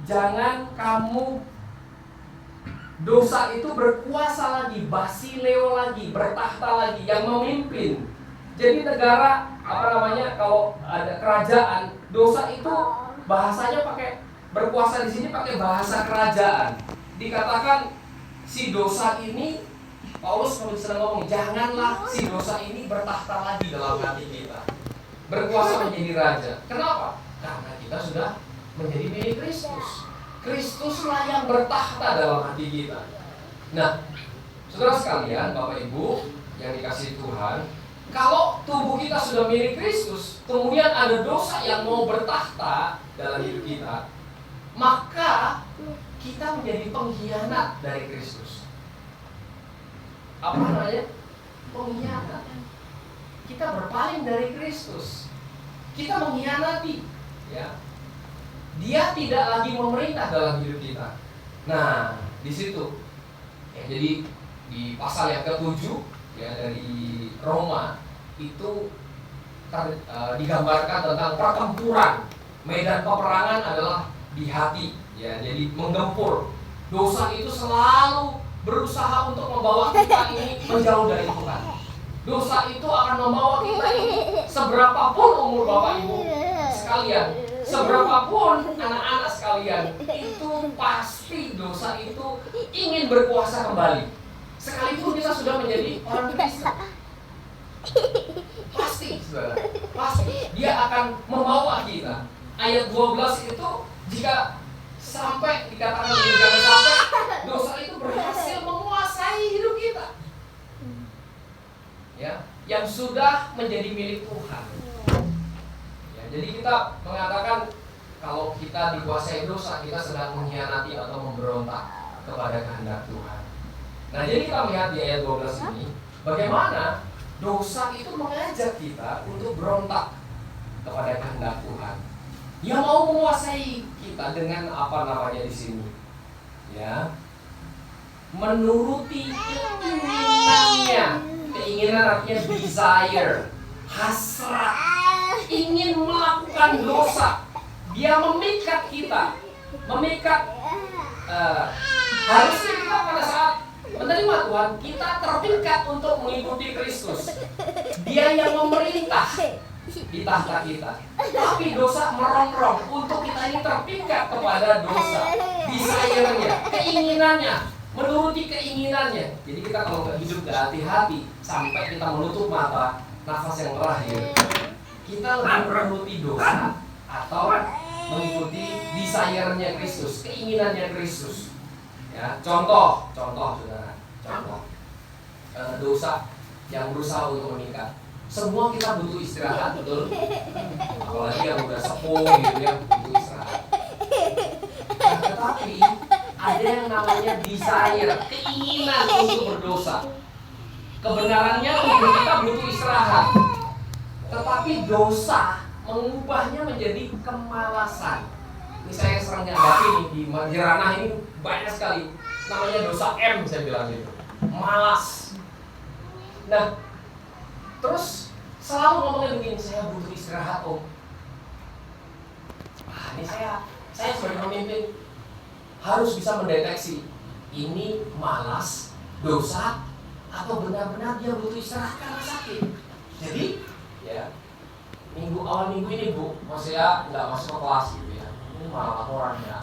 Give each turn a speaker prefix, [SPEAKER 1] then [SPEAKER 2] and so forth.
[SPEAKER 1] jangan kamu dosa itu berkuasa lagi, basileo lagi, bertahta lagi, yang memimpin. Jadi negara, kalau ada kerajaan, dosa itu bahasanya pakai berkuasa di sini pakai bahasa kerajaan. Dikatakan si dosa ini, Paulus sedang ngomong, janganlah si dosa ini bertahta lagi dalam hati kita, berkuasa menjadi raja. Kenapa? Karena kita sudah menjadi milik Kristus. Kristuslah yang bertahta dalam hati kita. Nah, saudara sekalian, Bapak Ibu yang dikasihi Tuhan, kalau tubuh kita sudah milik Kristus, kemudian ada dosa yang mau bertahta dalam hidup kita, maka kita menjadi pengkhianat dari Kristus. Apa namanya? Pengkhianat. Kita berpaling dari Kristus. Kita mengkhianati, ya. Dia tidak lagi memerintah dalam hidup kita. Nah, di situ. Ya, jadi di pasal yang ke-7 ya dari Roma itu digambarkan tentang pertempuran. Medan peperangan adalah di hati, ya. Jadi menggempur. Dosa itu selalu berusaha untuk membawa kita ini menjauh dari Tuhan. Dosa itu akan membawa kita ini, seberapapun umur Bapak Ibu sekalian, seberapapun anak-anak sekalian, itu pasti dosa itu ingin berkuasa kembali. Sekalipun kita sudah menjadi orang Kristen, pasti, saudara, pasti dia akan membawa kita. Ayat 12 itu, jika sampai dikatakan jangan sampai dosa itu berhasil menguasai hidup kita, ya, yang sudah menjadi milik Tuhan. Ya, jadi kita mengatakan kalau kita dikuasai dosa, kita sedang mengkhianati atau memberontak kepada kehendak Tuhan. Nah, jadi kita melihat di ayat 12 ini, bagaimana dosa itu mengajak kita untuk berontak kepada kehendak Tuhan. Dia mau menguasai kita dengan di sini, ya, menuruti keinginannya. Keinginan artinya desire, hasrat, ingin melakukan dosa. Dia memikat kita, harusnya kita pada saat menerima Tuhan, kita terpikat untuk mengikuti Kristus. Dia yang memerintah di tahta kita. Tapi dosa merongrong untuk kita ini terpikat kepada dosa, desire-nya, keinginannya, menuruti keinginannya. Jadi kita kalau hidup gak hati-hati, sampai kita menutup mata, nafas yang terakhir, kita lebih menuruti dosa atau mengikuti desire-nya Kristus, keinginannya Kristus. Ya, contoh, saudara, dosa yang berusaha untuk meningkat. Semua kita butuh istirahat, betul? Apalagi yang udah sepuh gitu ya, butuh istirahat. Nah, tetapi ada yang namanya desire, keinginan untuk berdosa. Kebenarannya tubuh kita butuh istirahat, tetapi dosa mengubahnya menjadi kemalasan. Ini saya sering hadapi di ranah ini banyak sekali. Namanya dosa M, saya bilang gitu, malas. Nah, terus selalu ngomongin begini, saya butuh istirahat, Om. Ini saya sebagai pemimpin harus bisa mendeteksi ini malas, dosa, atau benar-benar dia butuh istirahat karena sakit. Jadi, ya, awal minggu ini Bu, saya nggak masuk ke kelas gitu ya. Ini malah laporan ya.